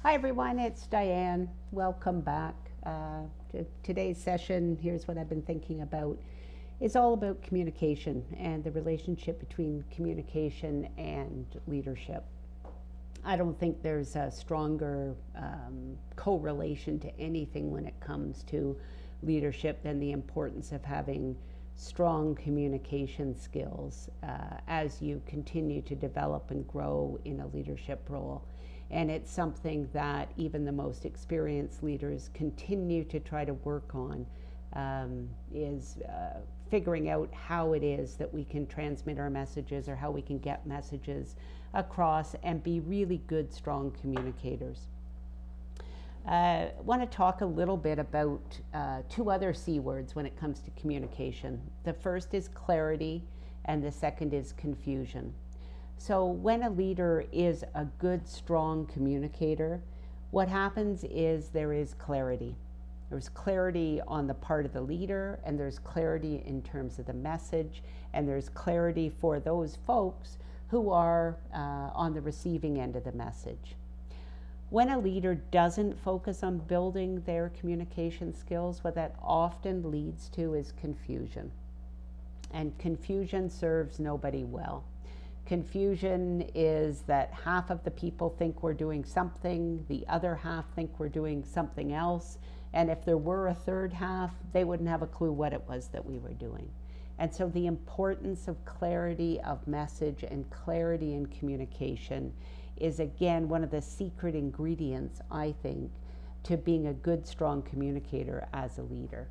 Hi everyone, it's Diane. Welcome back to today's session. Here's what I've been thinking about. It's all about communication and the relationship between communication and leadership. I don't think there's a stronger correlation to anything when it comes to leadership than the importance of having strong communication skills as you continue to develop and grow in a leadership role. And it's something that even the most experienced leaders continue to try to work on, is figuring out how it is that we can transmit our messages or how we can get messages across and be really good, strong communicators. I want to talk a little bit about two other C words when it comes to communication. The first is clarity, and the second is confusion. So when a leader is a good, strong communicator, what happens is there is clarity. There's clarity on the part of the leader, and there's clarity in terms of the message, and there's clarity for those folks who are on the receiving end of the message. When a leader doesn't focus on building their communication skills, what that often leads to is confusion. And confusion serves nobody well. Confusion is that half of the people think we're doing something, the other half think we're doing something else, and if there were a third half, they wouldn't have a clue what it was that we were doing. And so the importance of clarity of message and clarity in communication is, again, one of the secret ingredients, I think, to being a good, strong communicator as a leader.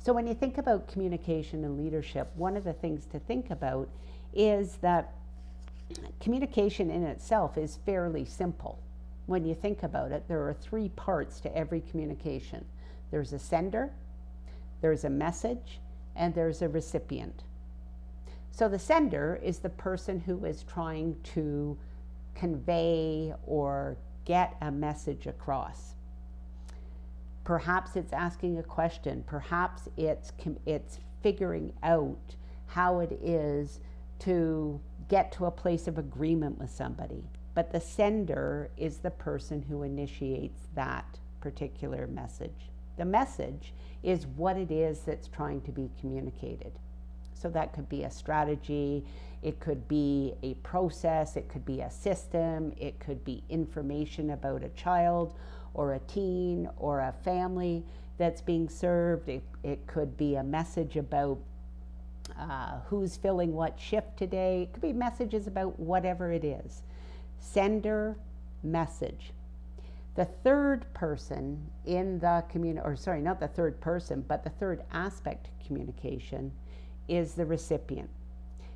So when you think about communication and leadership, one of the things to think about is that communication in itself is fairly simple. When you think about it, there are three parts to every communication. There's a sender, there's a message, and there's a recipient. So the sender is the person who is trying to convey or get a message across. Perhaps it's asking a question, perhaps it's figuring out how it is to get to a place of agreement with somebody. But the sender is the person who initiates that particular message. The message is what it is that's trying to be communicated. So that could be a strategy, it could be a process, it could be a system, it could be information about a child or a teen or a family that's being served. It could be a message about who's filling what shift today. It could be messages about whatever it is. Sender, message. The third person in the not the third person, but the third aspect of communication is the recipient.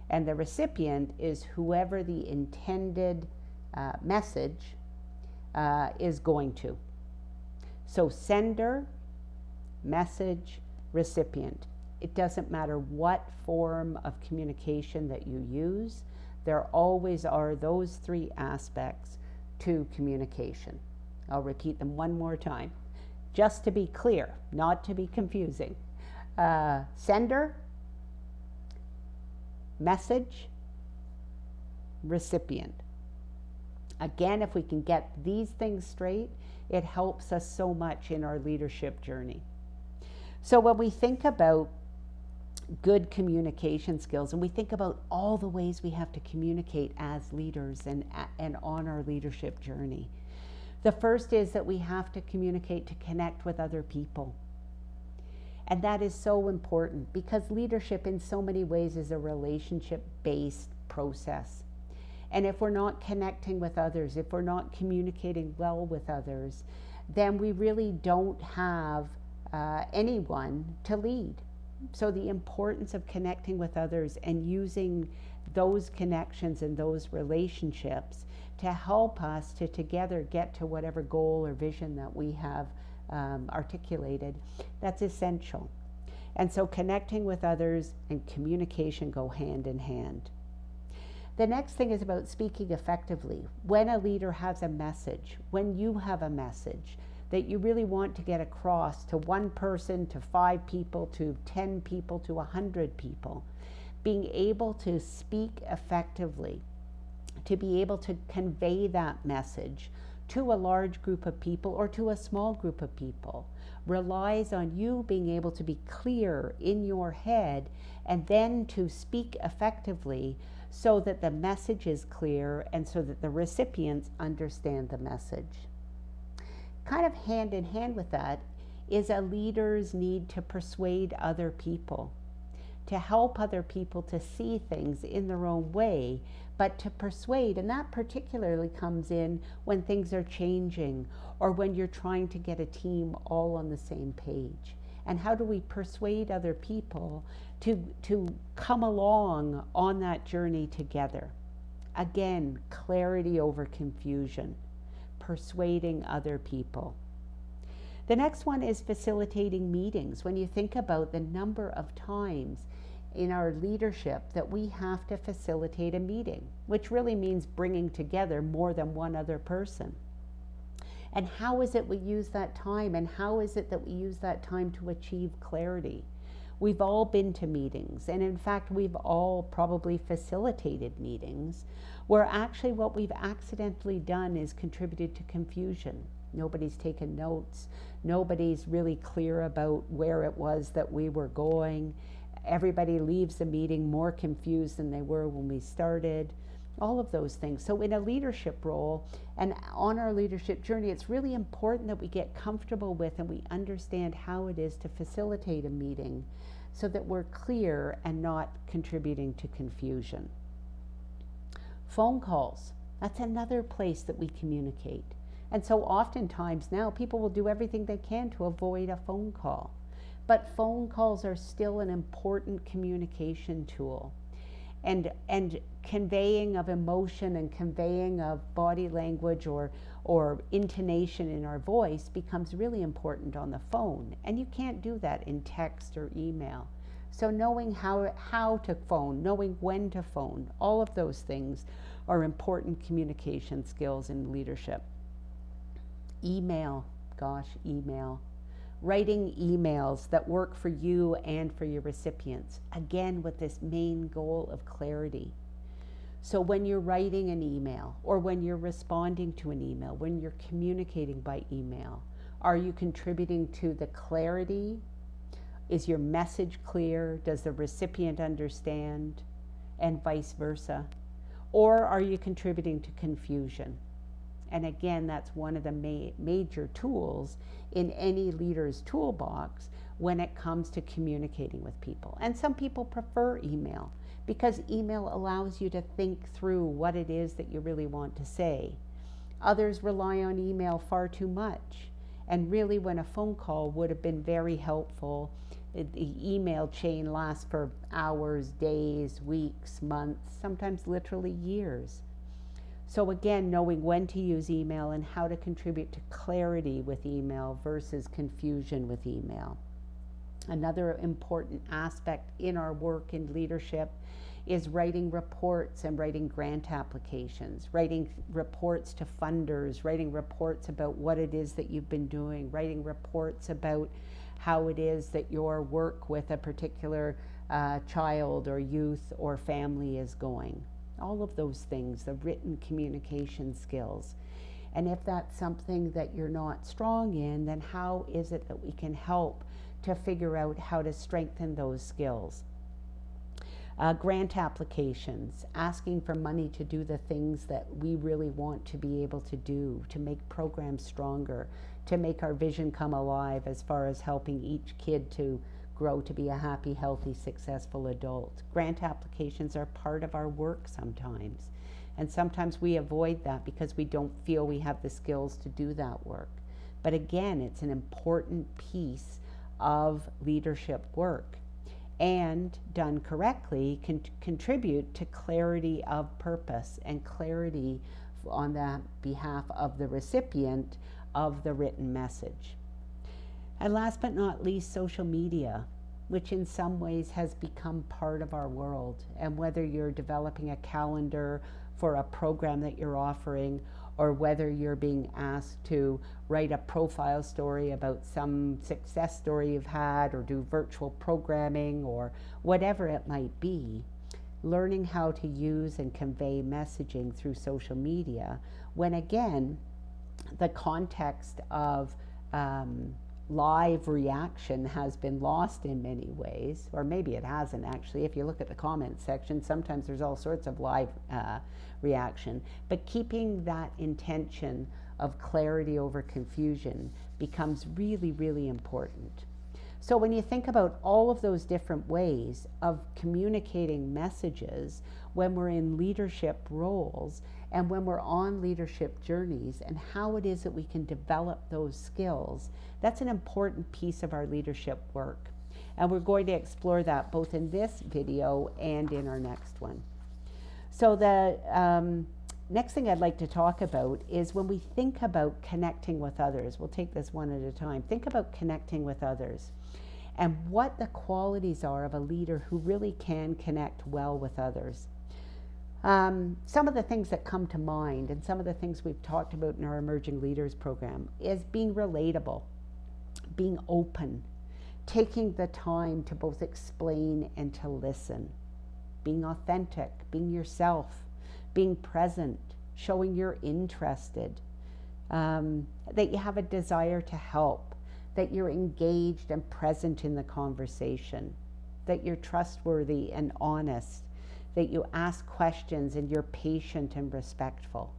And the recipient is whoever the intended message is going to. So sender, message, recipient. It doesn't matter what form of communication that you use, there always are those three aspects to communication. I'll repeat them one more time, just to be clear, not to be confusing. Sender, message, recipient. Again, if we can get these things straight, it helps us so much in our leadership journey. So when we think about good communication skills, and we think about all the ways we have to communicate as leaders and on our leadership journey, the first is that we have to communicate to connect with other people. And that is so important because leadership in so many ways is a relationship-based process. And if we're not connecting with others, if we're not communicating well with others, then we really don't have anyone to lead. So the importance of connecting with others and using those connections and those relationships to help us to together get to whatever goal or vision that we have articulated, that's essential. And so connecting with others and communication go hand in hand. The next thing is about speaking effectively. When a leader has a message, when you have a message that you really want to get across to one person, to 5 people, to 10 people, to 100 people, being able to speak effectively, to be able to convey that message to a large group of people or to a small group of people relies on you being able to be clear in your head and then to speak effectively so that the message is clear and so that the recipients understand the message. Kind of hand in hand with that is a leader's need to persuade other people, to help other people to see things in their own way, but to persuade, and that particularly comes in when things are changing or when you're trying to get a team all on the same page. And how do we persuade other people to come along on that journey together? Again, clarity over confusion, persuading other people. The next one is facilitating meetings. When you think about the number of times in our leadership that we have to facilitate a meeting, which really means bringing together more than one other person. And how is it we use that time, and how is it that we use that time to achieve clarity? We've all been to meetings, and in fact we've all probably facilitated meetings where actually what we've accidentally done is contributed to confusion. Nobody's taken notes, nobody's really clear about where it was that we were going. Everybody leaves the meeting more confused than they were when we started, all of those things. So in a leadership role and on our leadership journey, it's really important that we get comfortable with and we understand how it is to facilitate a meeting so that we're clear and not contributing to confusion. Phone calls, that's another place that we communicate. And so oftentimes now people will do everything they can to avoid a phone call. But phone calls are still an important communication tool. And conveying of emotion and conveying of body language or intonation in our voice becomes really important on the phone. And you can't do that in text or email. So knowing how to phone, knowing when to phone, all of those things are important communication skills in leadership. Email, email. Writing emails that work for you and for your recipients, again with this main goal of clarity. So when you're writing an email or when you're responding to an email, when you're communicating by email, are you contributing to the clarity? Is your message clear? Does the recipient understand? And vice versa. Or are you contributing to confusion? And again, that's one of the major tools in any leader's toolbox when it comes to communicating with people. And some people prefer email because email allows you to think through what it is that you really want to say. Others rely on email far too much. And really, when a phone call would have been very helpful, the email chain lasts for hours, days, weeks, months, sometimes literally years. So again, knowing when to use email and how to contribute to clarity with email versus confusion with email. Another important aspect in our work in leadership is writing reports and writing grant applications, writing reports to funders, writing reports about what it is that you've been doing, writing reports about how it is that your work with a particular child or youth or family is going. All of those things, the written communication skills. And if that's something that you're not strong in, then how is it that we can help to figure out how to strengthen those skills? Grant applications, asking for money to do the things that we really want to be able to do, to make programs stronger, to make our vision come alive as far as helping each kid to grow to be a happy, healthy, successful adult. Grant applications are part of our work sometimes. And sometimes we avoid that because we don't feel we have the skills to do that work. But again, it's an important piece of leadership work. And done correctly can contribute to clarity of purpose and clarity on the behalf of the recipient of the written message. And last but not least, social media, which in some ways has become part of our world. And whether you're developing a calendar for a program that you're offering, or whether you're being asked to write a profile story about some success story you've had, or do virtual programming, or whatever it might be, learning how to use and convey messaging through social media, when again, the context of live reaction has been lost in many ways, or maybe it hasn't actually. If you look at the comments section, sometimes there's all sorts of live reaction, but keeping that intention of clarity over confusion becomes really, really important. So when you think about all of those different ways of communicating messages when we're in leadership roles and when we're on leadership journeys, and how it is that we can develop those skills, that's an important piece of our leadership work. And we're going to explore that both in this video and in our next one. So the next thing I'd like to talk about is when we think about connecting with others. We'll take this one at a time. Think about connecting with others and what the qualities are of a leader who really can connect well with others. Some of the things that come to mind, and some of the things we've talked about in our Emerging Leaders program, is being relatable, being open, taking the time to both explain and to listen, being authentic, being yourself, being present, showing you're interested, that you have a desire to help, that you're engaged and present in the conversation, that you're trustworthy and honest, that you ask questions and you're patient and respectful.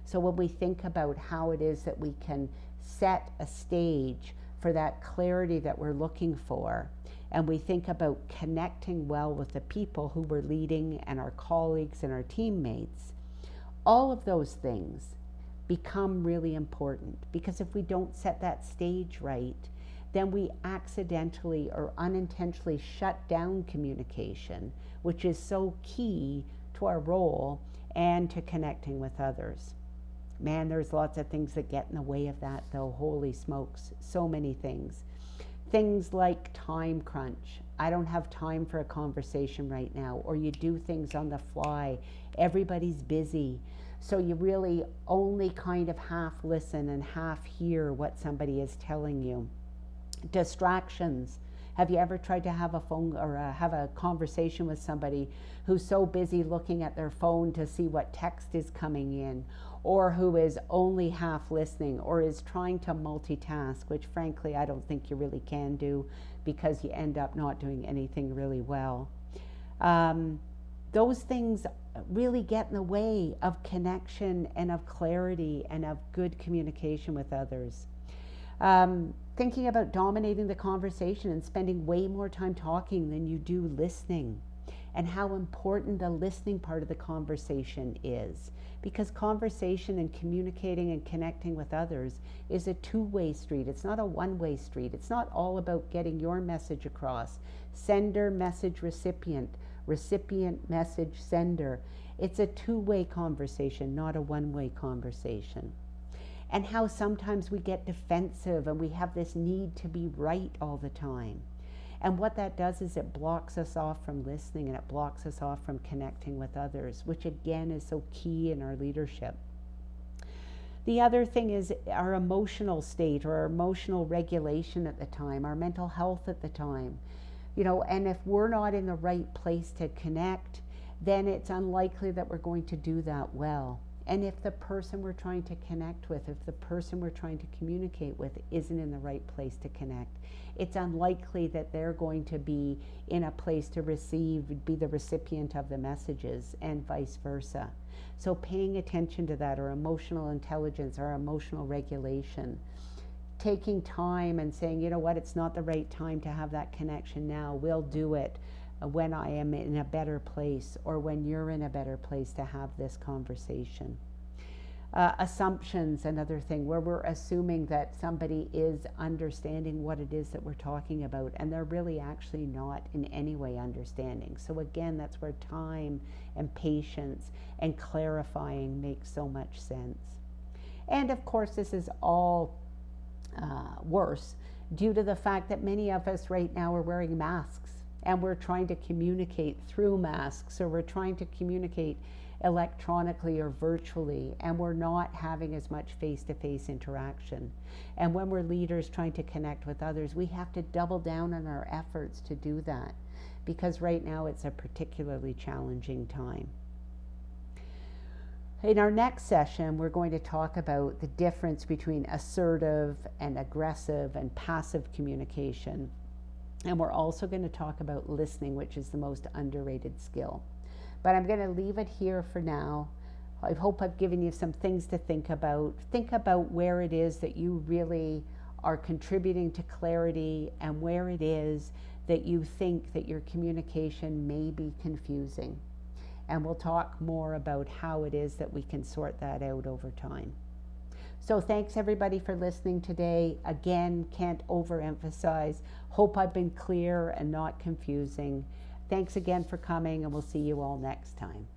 So when we think about how it is that we can set a stage for that clarity that we're looking for, and we think about connecting well with the people who we're leading and our colleagues and our teammates, all of those things become really important, because if we don't set that stage right, then we accidentally or unintentionally shut down communication, which is so key to our role and to connecting with others. Man, there's lots of things that get in the way of that, though. Holy smokes, so many things. Things like time crunch. I don't have time for a conversation right now. Or you do things on the fly. Everybody's busy. So you really only kind of half listen and half hear what somebody is telling you. Distractions. Have you ever tried to have a phone or have a conversation with somebody who's so busy looking at their phone to see what text is coming in, or who is only half listening, or is trying to multitask, which frankly I don't think you really can do, because you end up not doing anything really well. Those things really get in the way of connection and of clarity and of good communication with others. Thinking about dominating the conversation and spending way more time talking than you do listening, and how important the listening part of the conversation is, because conversation and communicating and connecting with others is a two-way street. It's not a one-way street. It's not all about getting your message across. Sender, message, recipient, recipient, message, sender. It's a two-way conversation, not a one-way conversation. And how sometimes we get defensive and we have this need to be right all the time. And what that does is it blocks us off from listening, and it blocks us off from connecting with others, which again is so key in our leadership. The other thing is our emotional state, or our emotional regulation at the time, our mental health at the time. And if we're not in the right place to connect, then it's unlikely that we're going to do that well. And if the person we're trying to connect with, if the person we're trying to communicate with isn't in the right place to connect, it's unlikely that they're going to be in a place to receive, be the recipient of the messages, and vice versa. So paying attention to that, our emotional intelligence, our emotional regulation, taking time and saying, you know what, it's not the right time to have that connection now. We'll do it when I am in a better place, or when you're in a better place to have this conversation. Assumptions, another thing, where we're assuming that somebody is understanding what it is that we're talking about, and they're really actually not in any way understanding. So again, that's where time and patience and clarifying makes so much sense. And of course, this is all worse due to the fact that many of us right now are wearing masks, and we're trying to communicate through masks, or we're trying to communicate electronically or virtually, and we're not having as much face-to-face interaction. And when we're leaders trying to connect with others, we have to double down on our efforts to do that, because right now it's a particularly challenging time. In our next session, we're going to talk about the difference between assertive and aggressive and passive communication. And we're also going to talk about listening, which is the most underrated skill. But I'm going to leave it here for now. I hope I've given you some things to think about. Think about where it is that you really are contributing to clarity and where it is that you think that your communication may be confusing. And we'll talk more about how it is that we can sort that out over time. So thanks everybody for listening today. Again, can't overemphasize. Hope I've been clear and not confusing. Thanks again for coming, and we'll see you all next time.